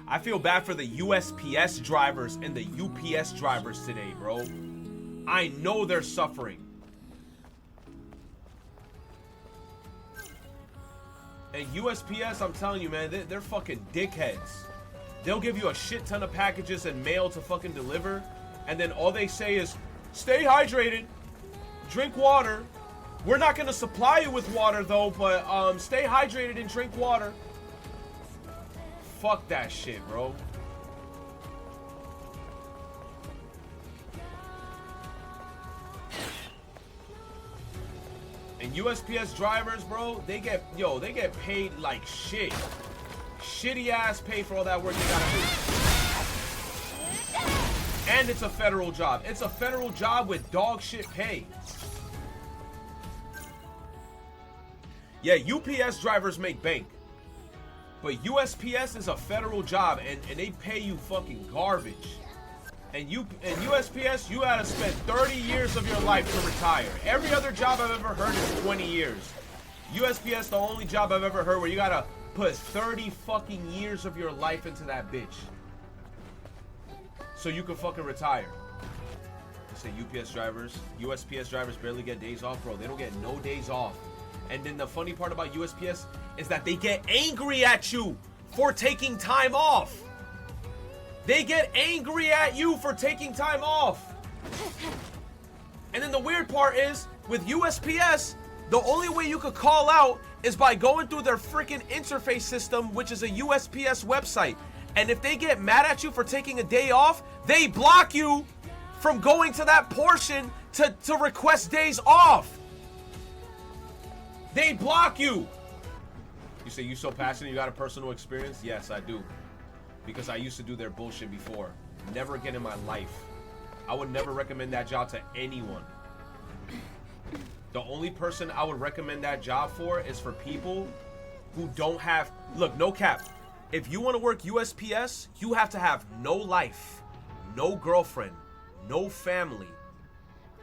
I feel bad for the USPS drivers and the UPS drivers today, bro. I know they're suffering. And USPS, I'm telling you, man, they're fucking dickheads. They'll give you a shit ton of packages and mail to fucking deliver, and then all they say is, stay hydrated, drink water. We're not gonna supply you with water though, but stay hydrated and drink water. Fuck that shit, bro. And USPS drivers, bro, they get paid like shit. Shitty ass pay for all that work they gotta do. And it's a federal job. It's a federal job with dog shit pay. Yeah, UPS drivers make bank. But USPS is a federal job, and they pay you fucking garbage. And USPS, you gotta spend 30 years of your life to retire. Every other job I've ever heard is 20 years. USPS, the only job I've ever heard where you gotta put 30 fucking years of your life into that bitch. So you can fucking retire. I say UPS drivers, USPS drivers barely get days off, bro. They don't get no days off. And then the funny part about USPS is that they get angry at you for taking time off. They get angry at you for taking time off. And then the weird part is, with USPS, the only way you could call out is by going through their freaking interface system, which is a USPS website. And if they get mad at you for taking a day off, they block you from going to that portion to request days off. They block you. You say you so passionate, you got a personal experience? Yes, I do. Because I used to do their bullshit before. Never again in my life. I would never recommend that job to anyone. The only person I would recommend that job for is for people who don't have... Look, no cap. If you want to work USPS, you have to have no life, no girlfriend, no family,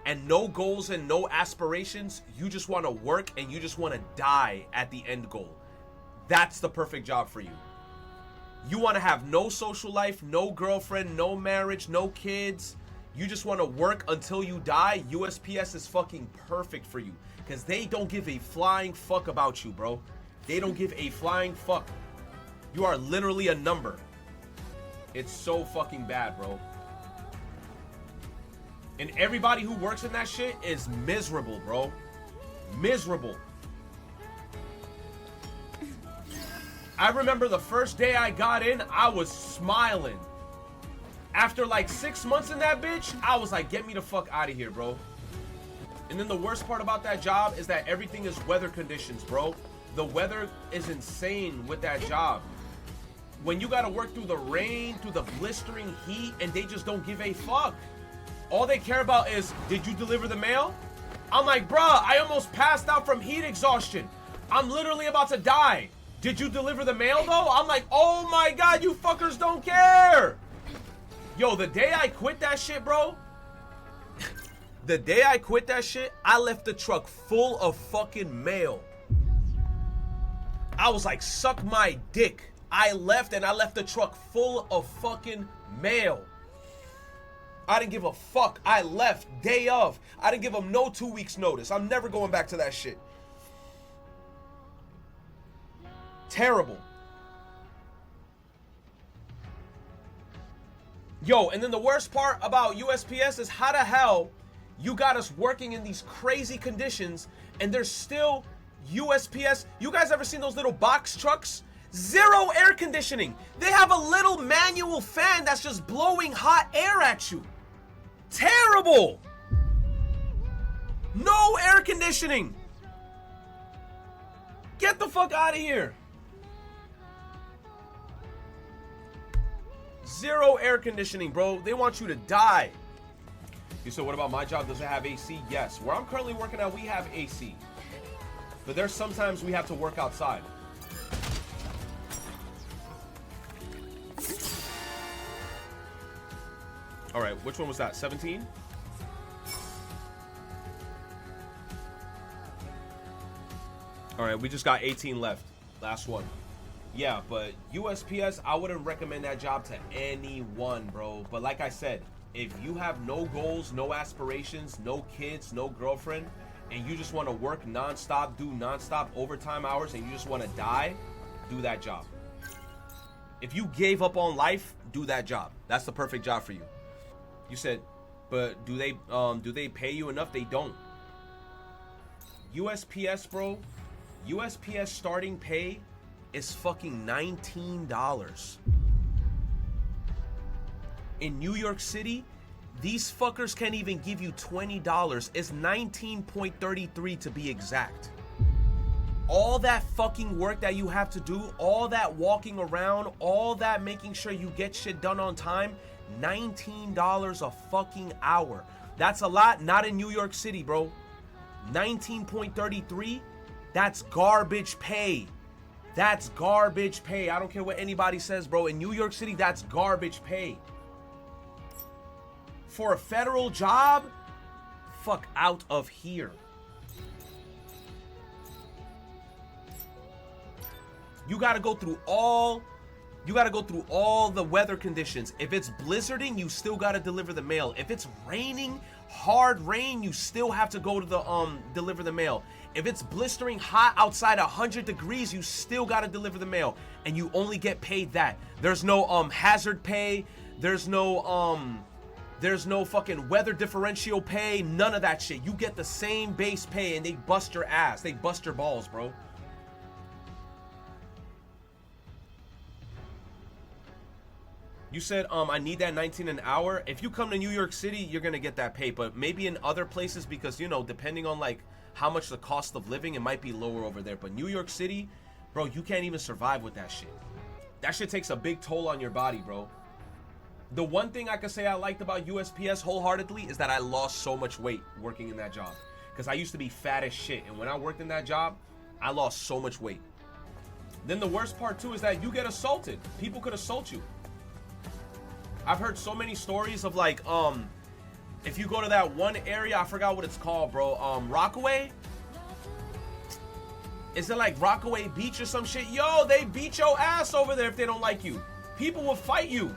and no goals and no aspirations. You just want to work and you just want to die at the end goal. That's the perfect job for you. You want to have no social life, no girlfriend, no marriage, no kids. You just want to work until you die. USPS is fucking perfect for you. Because they don't give a flying fuck about you, bro. They don't give a flying fuck. You are literally a number. It's so fucking bad, bro. And everybody who works in that shit is miserable, bro. Miserable. I remember the first day I got in, I was smiling. After like 6 months in that bitch, I was like, get me the fuck out of here, bro. And then the worst part about that job is that everything is weather conditions, bro. The weather is insane with that job. When you gotta work through the rain, through the blistering heat, and they just don't give a fuck. All they care about is, did you deliver the mail? I'm like, bruh, I almost passed out from heat exhaustion. I'm literally about to die. Did you deliver the mail though? I'm like, oh my God, you fuckers don't care. Yo, the day I quit that shit, bro, the day I quit that shit, I left the truck full of fucking mail. I was like, suck my dick. I left and I left the truck full of fucking mail. I didn't give a fuck. I left day of. I didn't give them no 2 weeks notice. I'm never going back to that shit. Terrible. Yo, and then the worst part about USPS is how the hell you got us working in these crazy conditions and there's still USPS. You guys ever seen those little box trucks? Zero air conditioning. They have a little manual fan that's just blowing hot air at you. Terrible. No air conditioning. Get the fuck out of here. Zero air conditioning, bro. They want you to die. You said, what about my job? Does it have AC? Yes. Where I'm currently working at, we have AC. But there's sometimes we have to work outside. All right, which one was that? 17? All right, we just got 18 left. Last one. Yeah, but USPS, I wouldn't recommend that job to anyone, bro. But like I said, if you have no goals, no aspirations, no kids, no girlfriend, and you just want to work nonstop, do nonstop overtime hours, and you just want to die, do that job. If you gave up on life, do that job. That's the perfect job for you. You said, but do they pay you enough? They don't. USPS, bro. USPS starting pay is fucking $19. In New York City, these fuckers can't even give you $20. It's $19.33 to be exact. All that fucking work that you have to do, all that walking around, all that making sure you get shit done on time, $19 a fucking hour. That's a lot, not in New York City, bro. 19.33, that's garbage pay. That's garbage pay. I don't care what anybody says, bro. In New York City, that's garbage pay. For a federal job, fuck out of here. You gotta go through all the weather conditions. If it's blizzarding, you still gotta deliver the mail. If it's raining, hard rain, you still have to go to the deliver the mail. If it's blistering hot outside 100 degrees, you still gotta deliver the mail, and you only get paid that. There's no hazard pay. There's no fucking weather differential pay. None of that shit. You get the same base pay, and they bust your ass. They bust your balls, bro. You said, I need that 19 an hour. If you come to New York City, you're gonna get that pay, but maybe in other places, because, you know, depending on like how much the cost of living, it might be lower over there. But New York City, bro, you can't even survive with that shit. That shit takes a big toll on your body, bro. The one thing I could say I liked about USPS wholeheartedly is that I lost so much weight working in that job. Because I used to be fat as shit, and when I worked in that job, I lost so much weight. Then the worst part too is that you get assaulted. People could assault you. I've heard so many stories of like, if you go to that one area, I forgot what it's called, bro. Rockaway? Is it like Rockaway Beach or some shit? Yo, they beat your ass over there if they don't like you. People will fight you.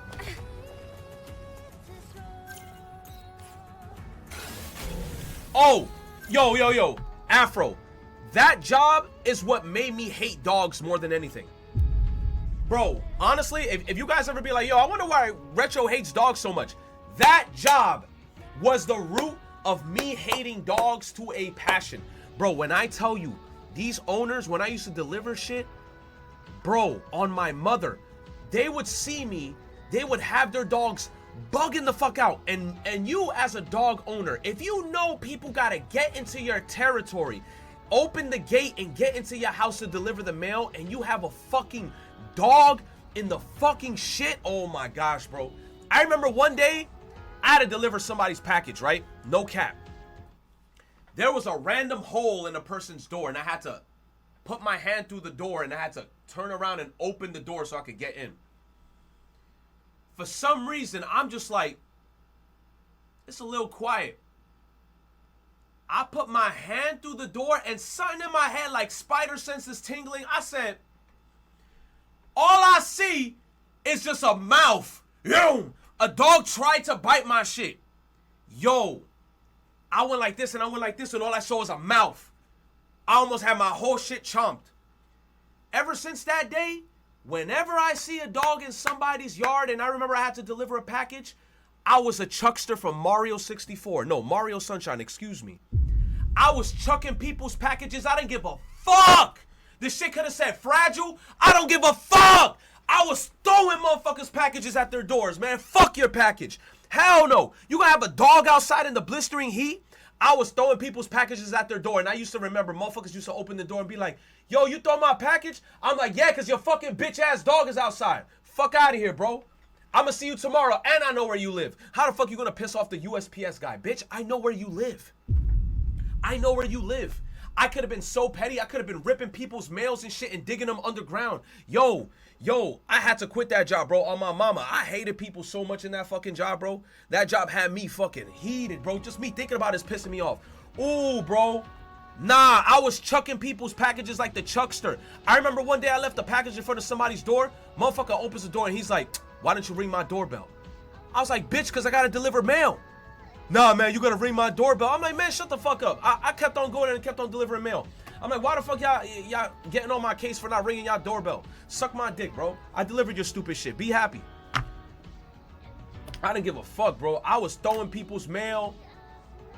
Oh, yo, Afro. That job is what made me hate dogs more than anything. Bro, honestly, if you guys ever be like, yo, I wonder why Retro hates dogs so much. That job was the root of me hating dogs to a passion. Bro, when I tell you, these owners, when I used to deliver shit, bro, on my mother, they would see me, they would have their dogs bugging the fuck out. And you as a dog owner, if you know people gotta get into your territory, open the gate and get into your house to deliver the mail, and you have a fucking dog in the fucking shit, oh my gosh, bro. I remember one day, I had to deliver somebody's package, right? No cap. There was a random hole in a person's door, and I had to put my hand through the door, and I had to turn around and open the door so I could get in. For some reason, I'm just like, it's a little quiet. I put my hand through the door, and something in my head, like spider senses tingling. I said, all I see is just a mouth. Yo, a dog tried to bite my shit. Yo, I went like this and I went like this, and all I saw was a mouth. I almost had my whole shit chomped. Ever since that day, whenever I see a dog in somebody's yard, and I remember I had to deliver a package, I was a chuckster from Mario 64. No, Mario Sunshine, excuse me. I was chucking people's packages. I didn't give a fuck. This shit could have said fragile. I don't give a fuck. I was throwing motherfuckers' packages at their doors, man. Fuck your package. Hell no. You gonna have a dog outside in the blistering heat? I was throwing people's packages at their door, and I used to remember motherfuckers used to open the door and be like, yo, you throw my package? I'm like, yeah, because your fucking bitch-ass dog is outside. Fuck out of here, bro. I'm gonna see you tomorrow, and I know where you live. How the fuck you gonna piss off the USPS guy? Bitch, I know where you live. I know where you live. I could have been so petty. I could have been ripping people's mails and shit and digging them underground. Yo, I had to quit that job, bro, on my mama. I hated people so much in that fucking job, bro. That job had me fucking heated, bro. Just me thinking about it is pissing me off. Ooh, bro. Nah, I was chucking people's packages like the chuckster. I remember one day I left a package in front of somebody's door. Motherfucker opens the door and he's like, why don't you ring my doorbell? I was like, bitch, because I got to deliver mail. Nah, man, you got to ring my doorbell. I'm like, man, shut the fuck up. I kept on going and kept on delivering mail. I'm like, why the fuck y'all getting on my case for not ringing y'all doorbell? Suck my dick, bro. I delivered your stupid shit. Be happy. I didn't give a fuck, bro. I was throwing people's mail.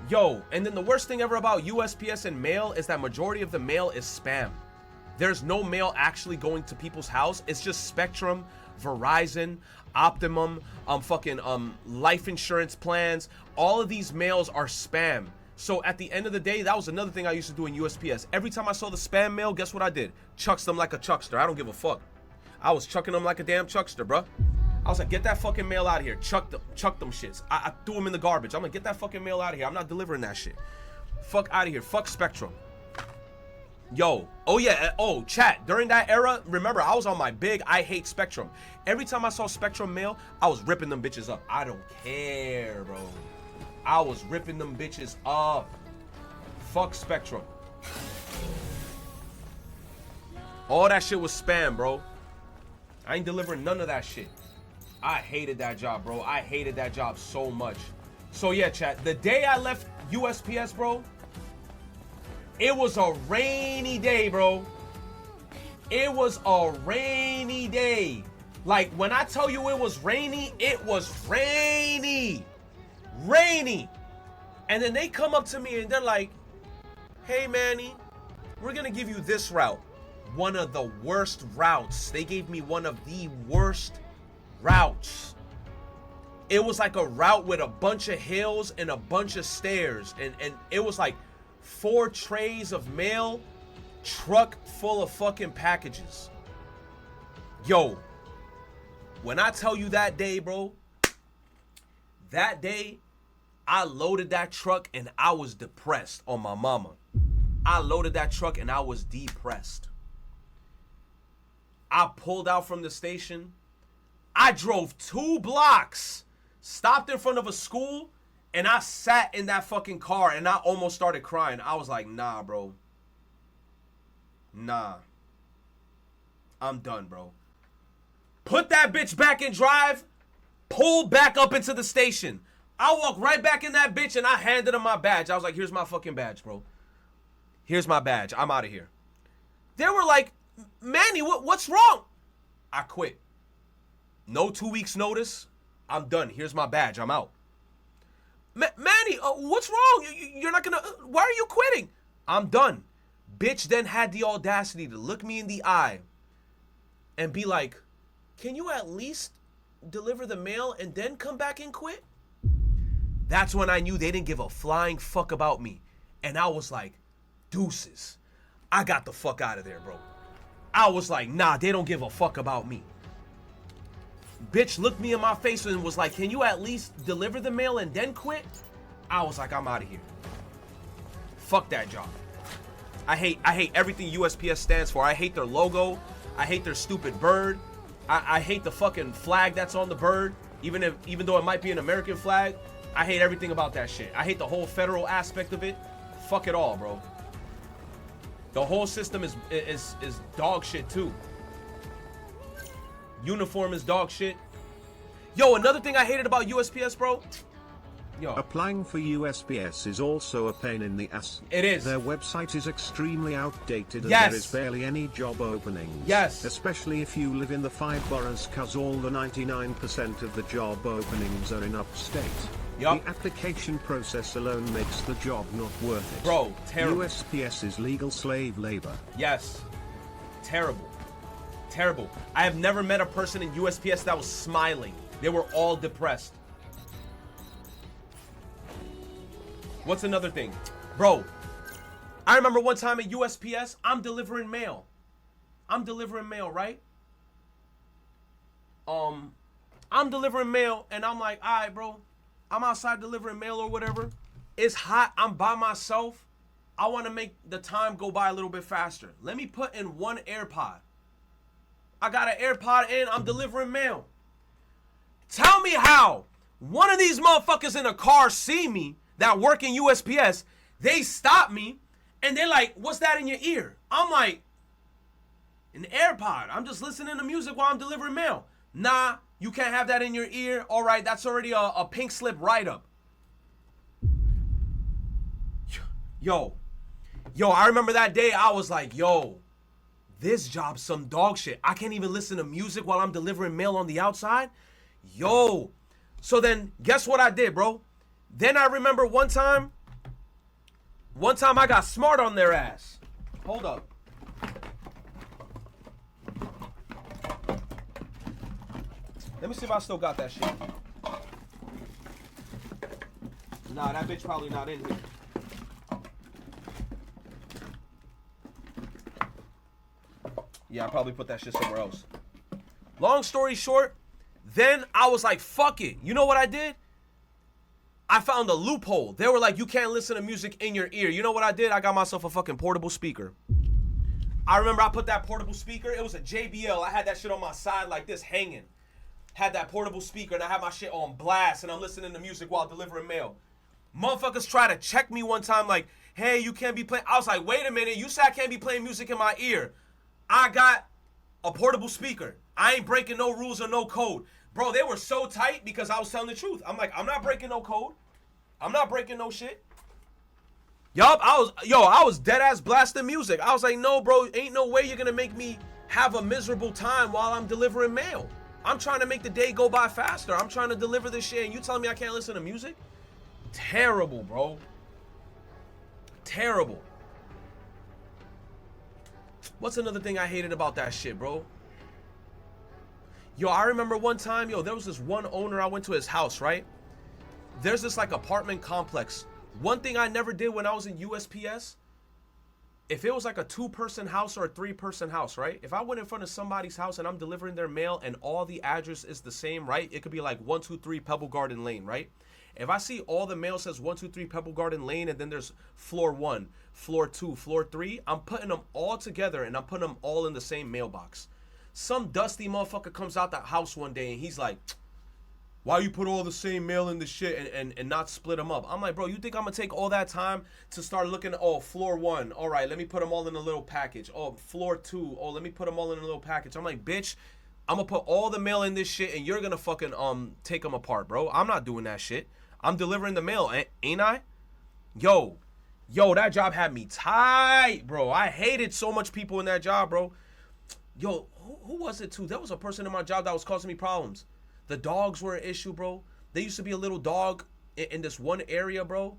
Yo, and then the worst thing ever about USPS and mail is that majority of the mail is spam. There's no mail actually going to people's house. It's just Spectrum, Verizon, Optimum, life insurance plans. All of these mails are spam. So at the end of the day, that was another thing I used to do in USPS. Every time I saw the spam mail, guess what I did? Chucks them like a chuckster. I don't give a fuck. I was chucking them like a damn chuckster, bruh. I was like, get that fucking mail out of here. Chuck them shits. I threw them in the garbage. I'm like, get that fucking mail out of here. I'm not delivering that shit. Fuck out of here. Fuck Spectrum. Yo. Oh, yeah. Oh, chat. During that era, remember, I was on my big I hate Spectrum. Every time I saw Spectrum mail, I was ripping them bitches up. I don't care, bro. I was ripping them bitches up. Fuck Spectrum. All that shit was spam, bro. I ain't delivering none of that shit. I hated that job, bro. I hated that job so much. So yeah, chat. The day I left USPS, bro, it was a rainy day, bro. It was a rainy day. Like, when I tell you it was rainy, it was rainy. Rainy. And then they come up to me and they're like, hey, Manny, we're going to give you this route. One of the worst routes. They gave me one of the worst routes. It was like a route with a bunch of hills and a bunch of stairs, and it was like 4 trays of mail, truck full of fucking packages. Yo, when I tell you that day, bro, that day I loaded that truck and I was depressed on my mama. I loaded that truck and I was depressed. I pulled out from the station. I drove 2 blocks, stopped in front of a school, and I sat in that fucking car and I almost started crying. I was like, nah, bro. Nah. I'm done, bro. Put that bitch back in drive, pull back up into the station. I walked right back in that bitch and I handed him my badge. I was like, here's my fucking badge, bro. Here's my badge. I'm out of here. They were like, Manny, what's wrong? I quit. No 2 weeks notice. I'm done. Here's my badge. I'm out. Manny, what's wrong? You're not gonna... why are you quitting? I'm done. Bitch then had the audacity to look me in the eye and be like, can you at least deliver the mail and then come back and quit? That's when I knew they didn't give a flying fuck about me. And I was like, deuces. I got the fuck out of there, bro. I was like, nah, they don't give a fuck about me. Bitch looked me in my face and was like, can you at least deliver the mail and then quit? I was like, I'm out of here. Fuck that job. I hate everything USPS stands for. I hate their logo. I hate their stupid bird. I hate the fucking flag that's on the bird. Even though it might be an American flag, I hate everything about that shit. I hate the whole federal aspect of it. Fuck it all, bro. The whole system is dog shit too. Uniform is dog shit. Yo, another thing I hated about USPS, bro. Yo. Applying for USPS is also a pain in the ass. It is. Their website is extremely outdated and Yes. there is barely any job openings. Yes. Especially if you live in the 5 boroughs, cause all the 99% of the job openings are in upstate. Yup. The application process alone makes the job not worth it. Bro, terrible. USPS is legal slave labor. Yes. Terrible. Terrible. I have never met a person in USPS that was smiling. They were all depressed. What's another thing? Bro, I remember one time at USPS, I'm delivering mail. Right? I'm delivering mail, and I'm like, all right, bro. I'm outside delivering mail or whatever. It's hot. I'm by myself. I want to make the time go by a little bit faster. Let me put in one AirPod. I got an AirPod in. I'm delivering mail. Tell me how one of these motherfuckers in a car see me that work in USPS. They stop me And they're like, what's that in your ear? I'm like, an AirPod. I'm just listening to music while I'm delivering mail. Nah, you can't have that in your ear. All right, that's already a pink slip write-up. Yo, I remember that day I was like, yo, this job's some dog shit. I can't even listen to music while I'm delivering mail on the outside. Yo. So then guess what I did, bro? Then I remember one time I got smart on their ass. Hold up. Let me see if I still got that shit. Nah, that bitch probably not in here. Yeah, I probably put that shit somewhere else. Long story short, then I was like, fuck it. You know what I did? I found a loophole. They were like, you can't listen to music in your ear. You know what I did? I got myself a fucking portable speaker. I remember I put that portable speaker. It was a JBL. I had that shit on my side like this, hanging. Had that portable speaker, and I had my shit on blast, and I'm listening to music while delivering mail. Motherfuckers try to check me one time like, hey, you can't be playing. I was like, wait a minute. You said I can't be playing music in my ear. I got a portable speaker. I ain't breaking no rules or no code. Bro, they were so tight because I was telling the truth. I'm like, I'm not breaking no code. I'm not breaking no shit. Yup, I was dead ass blasting music. I was like, no, bro, ain't no way you're gonna make me have a miserable time while I'm delivering mail. I'm trying to make the day go by faster. I'm trying to deliver this shit, and you telling me I can't listen to music? Terrible, bro. Terrible. What's another thing I hated about that shit, bro? Yo, I remember one time, there was this one owner, I went to his house, right? There's this like apartment complex. One thing I never did when I was in USPS, if it was like a 2-person house or a 3-person house, right? If I went in front of somebody's house and I'm delivering their mail and all the address is the same, right? It could be like 123 Pebble Garden Lane, right? If I see all the mail says 123 Pebble Garden Lane and then there's floor 1, floor 2, floor 3, I'm putting them all together and I'm putting them all in the same mailbox. Some dusty motherfucker comes out that house one day and he's like, why you put all the same mail in the shit and not split them up? I'm like, bro, you think I'm gonna take all that time to start looking at, oh, floor 1, all right, let me put them all in a little package. Oh, floor 2, oh, let me put them all in a little package. I'm like, bitch, I'm gonna put all the mail in this shit and you're gonna fucking take them apart, bro. I'm not doing that shit. I'm delivering the mail, ain't I? Yo, that job had me tight, bro. I hated so much people in that job, bro. Yo, who was it too? There was a person in my job that was causing me problems. The dogs were an issue, bro. There used to be a little dog in this one area, bro.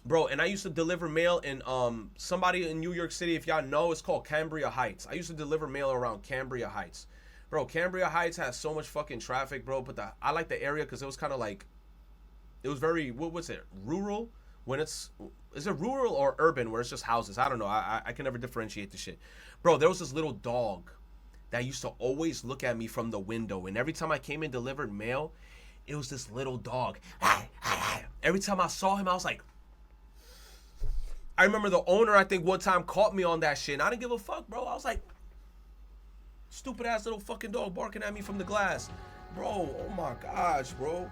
Bro, and I used to deliver mail in somebody in New York City, if y'all know, it's called Cambria Heights. I used to deliver mail around Cambria Heights. Bro, Cambria Heights has so much fucking traffic, bro. But I like the area because it was kind of like, it was very, what was it, rural? When is it rural or urban where it's just houses? I don't know. I can never differentiate the shit. Bro, there was this little dog that used to always look at me from the window. And every time I came and delivered mail, it was this little dog. Every time I saw him, I was like, I remember the owner, I think one time caught me on that shit. And I didn't give a fuck, bro. I was like, stupid ass little fucking dog barking at me from the glass. Bro, oh my gosh, bro.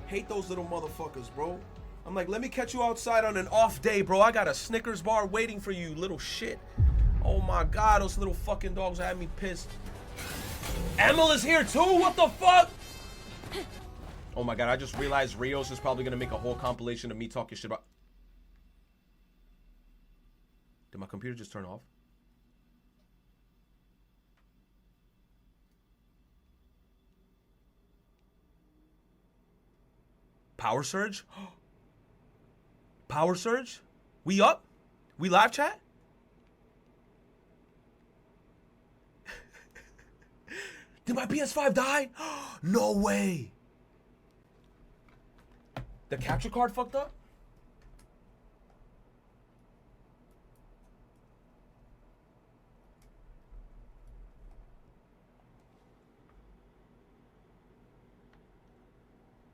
Hate those little motherfuckers, bro. I'm like, let me catch you outside on an off day, bro. I got a Snickers bar waiting for you, little shit. Oh my God, those little fucking dogs had me pissed. Emil is here too? What the fuck? Oh my God, I just realized Rios is probably gonna make a whole compilation of me talking shit about... Did my computer just turn off? Power surge? Power surge? We up? We live chat? Did my PS5 die? No way. The capture card fucked up?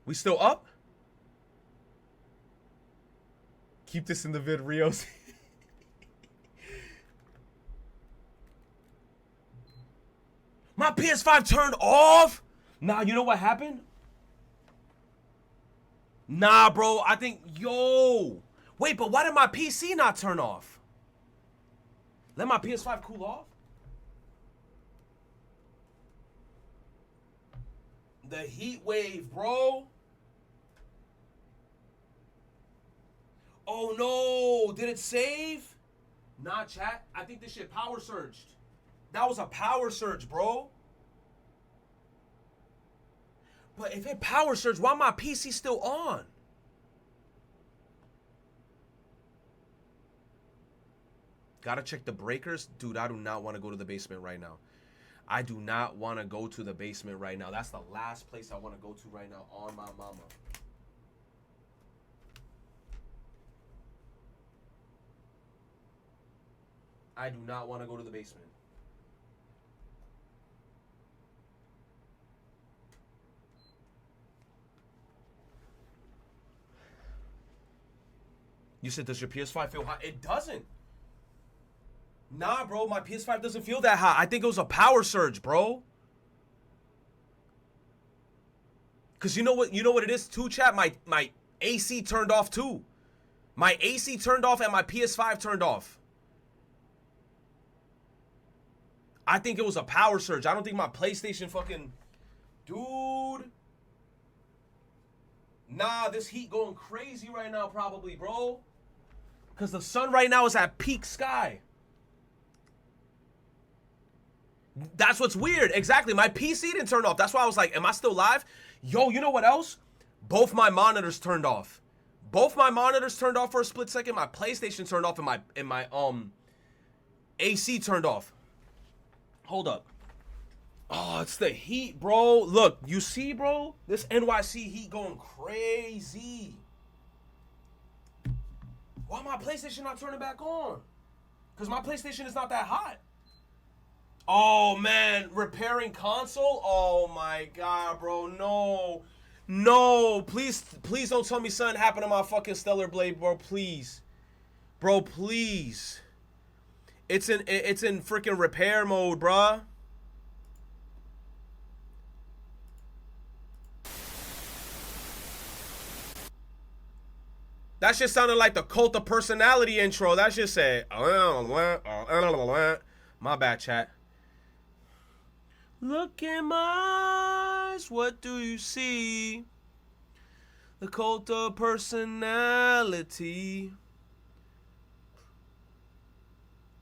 We still up? Keep this in the vid, Rios. My PS5 turned off? Nah, you know what happened? Nah, bro, I think, yo. Wait, but why did my PC not turn off? Let my PS5 cool off? The heat wave, bro. Oh no, did it save? Nah, chat. I think this shit power surged. That was a power surge, bro. But if it power surged, why my PC still on? Gotta check the breakers. Dude, I do not want to go to the basement right now. I do not want to go to the basement right now. That's the last place I want to go to right now on my mama. I do not want to go to the basement. You said, does your PS5 feel hot? It doesn't. Nah, bro, my PS5 doesn't feel that hot. I think it was a power surge, bro. Cause you know what it is too, chat? My AC turned off too. My AC turned off and my PS5 turned off. I think it was a power surge. I don't think my PlayStation fucking... Dude. Nah, this heat going crazy right now probably, bro. Because the sun right now is at peak sky. That's what's weird. Exactly. My PC didn't turn off. That's why I was like, am I still live? Yo, you know what else? Both my monitors turned off. Both my monitors turned off for a split second. My PlayStation turned off and my AC turned off. Hold up. Oh, it's the heat, bro. Look, you see, bro? This NYC heat going crazy. Why my PlayStation not turning back on? Because my PlayStation is not that hot. Oh, man. Repairing console? Oh, my God, bro. No. No. Please don't tell me something happened to my fucking Stellar Blade, bro. Please. Bro, please. It's in freaking repair mode, bruh. That shit sounded like the Cult of Personality intro. That shit said, my bad, chat. Look in my eyes, what do you see? The Cult of Personality.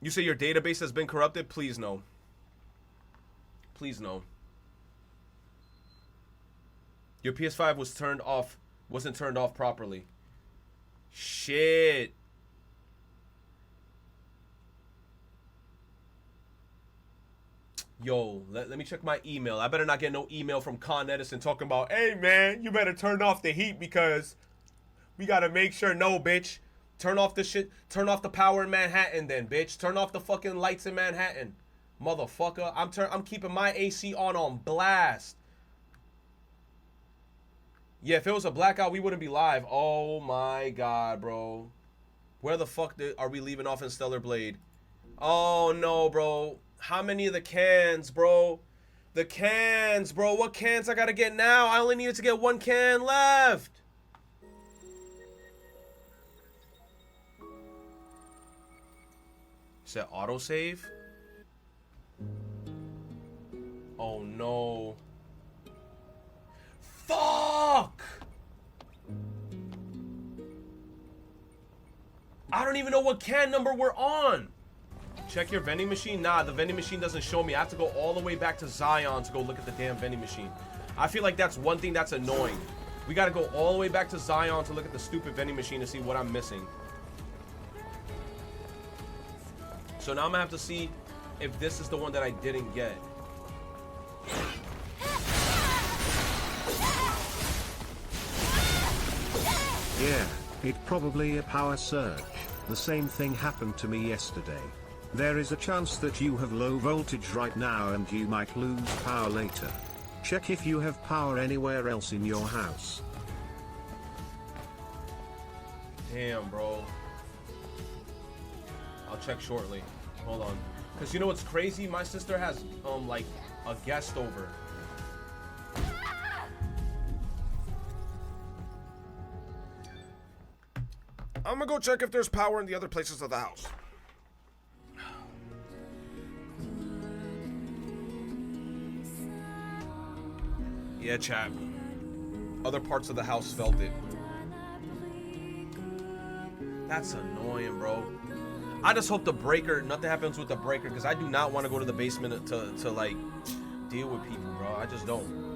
You say your database has been corrupted? Please no. Please no. Your PS5 was turned off, wasn't turned off properly. Shit. Yo, let me check my email. I better not get no email from Con Edison talking about, hey man, you better turn off the heat because we gotta make sure. No, bitch. Turn off the shit. Turn off the power in Manhattan then, bitch. Turn off the fucking lights in Manhattan. Motherfucker. I'm keeping my AC on blast. Yeah, if it was a blackout, we wouldn't be live. Oh my God, bro. Where the fuck are we leaving off in Stellar Blade? Oh no, bro. How many of the cans, bro? The cans, bro. What cans I gotta get now? I only needed to get one can left. Said autosave? Oh no. Fuck! I don't even know what can number we're on. Check your vending machine. Nah, the vending machine doesn't show me. I have to go all the way back to Zion to go look at the damn vending machine. I feel like that's one thing that's annoying. We gotta go all the way back to Zion to look at the stupid vending machine to see what I'm missing. So now I'm gonna have to see if this is the one that I didn't get. Yeah, it probably a power surge. The same thing happened to me yesterday. There is a chance that you have low voltage right now and you might lose power later. Check if you have power anywhere else in your house. Damn, bro. I'll check shortly. Hold on. Because you know what's crazy? My sister has, like, a guest over. I'm gonna go check if there's power in the other places of the house. Yeah, chat. Other parts of the house felt it. That's annoying, bro. I just hope the breaker, nothing happens with the breaker, because I do not want to go to the basement to like deal with people, bro. I just don't.